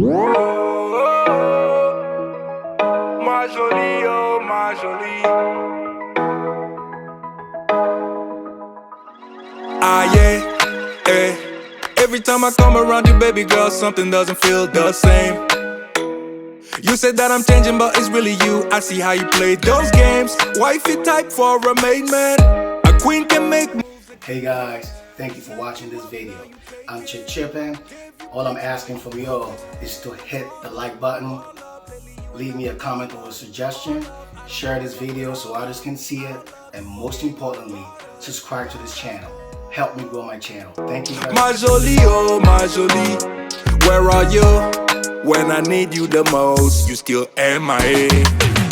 Ma jolie, oh ma jolie. Ah yeah, eh. Every time I come around you, baby girl, something doesn't feel the same. You said that I'm changing, but it's really you. I see how you play those games. Wifey type for a maid man. A queen can make moves. Hey guys, thank you for watching this video. I'm Chippin. All I'm asking from y'all is to hit the like button, leave me a comment or a suggestion, share this video so others can see it, and most importantly, subscribe to this channel. Help me grow my channel. Thank you guys. Ma jolie, oh ma jolie, where are you when I need you the most? You still MIA.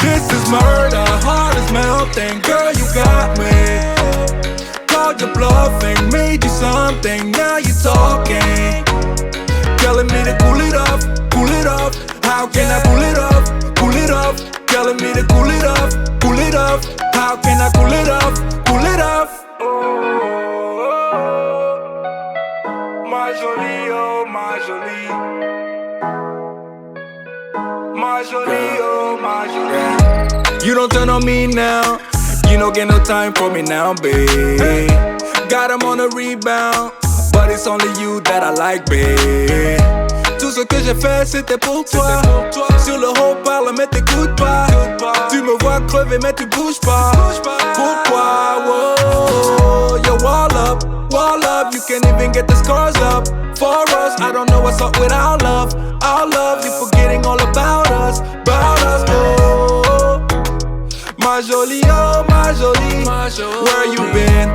This is murder, heart is melting, girl you got me. Called your bluffing, made you something, now you talking. Telling me to cool it off, cool it off. How can I cool it off, cool it off? Telling me to cool it off, cool it off. How can I cool it off, cool it off? Ma jolie, oh ma jolie. Ma jolie, oh ma jolie. You don't turn on me now, you don't get no time for me now, babe. Got him on a rebound, but it's only you that I like, babe. Tout ce que j'ai fait c'était pour toi. Sur le haut parle mais t'écoutes pas. Tu me vois crever mais tu bouges pas. Pourquoi? Whoa, yo, wall up. You can't even get the scars up. For us, I don't know what's up with our love. Our love, you forgetting all about us. Oh, ma jolie, oh ma jolie. Where you been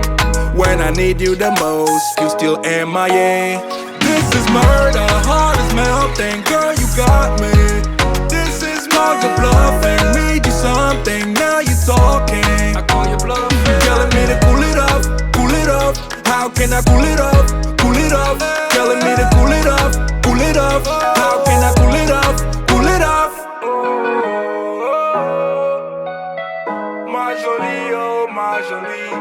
when I need you the most? You still MIA. This is murder, heart is melting, girl you got me. This is called your bluffing, made you something, now you talking. I call you bluffing. Telling me to cool it off, cool it off. How can I cool it off, cool it off? Telling me to cool it off, cool it off. How can I cool it off, cool it off? Ma jolie, oh ma jolie.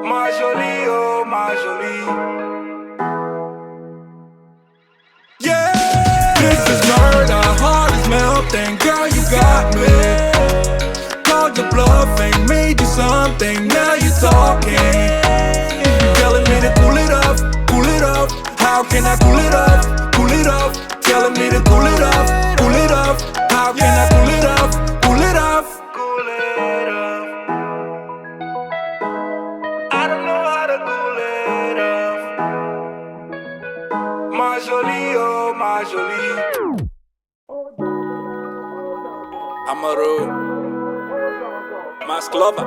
Ma jolie, oh ma jolie. Yeah, this is murder, heart is melting, girl you got me. Called your bluffing, made you something, now you talking. Telling me to cool it off, cool it off. How can I cool it off, cool it off? Telling me to cool it off, cool it off. How can I cool it off, cool it off? Cool it off. I don't know how to cool it off. Ma jolie, oh ma jolie. Amaro, Masklova.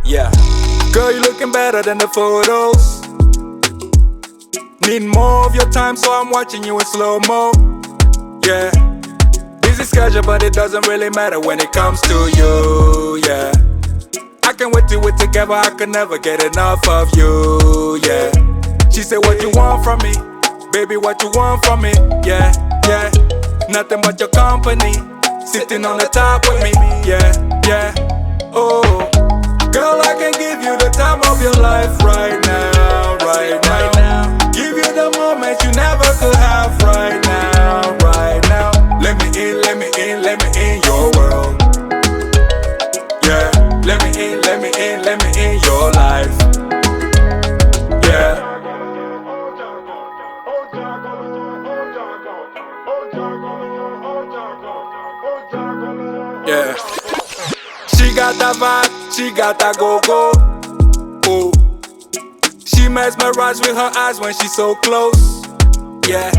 Yeah, girl, you looking better than the photos. Need more of your time, so I'm watching you in slow-mo. Yeah, busy schedule, but it doesn't really matter when it comes to you. Yeah, I can't wait till we're together, I can never get enough of you. Yeah, she said, what you want from me? Baby, what you want from me? Yeah, yeah, nothing but your company. Sitting on the top with me. Yeah, yeah, oh. Girl, I can give you the time of your life right now, right now. Give you the moment you never could have right now, right now. Let me in, let me in, let me in your world. Yeah, let me in, let me in, let me in your life. Yeah. Yeah. She got that vibe, she got that go-go. Oh, she mesmerized with her eyes when she's so close. Yeah,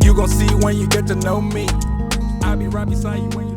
you gon' see when you get to know me. I'll be right beside you when you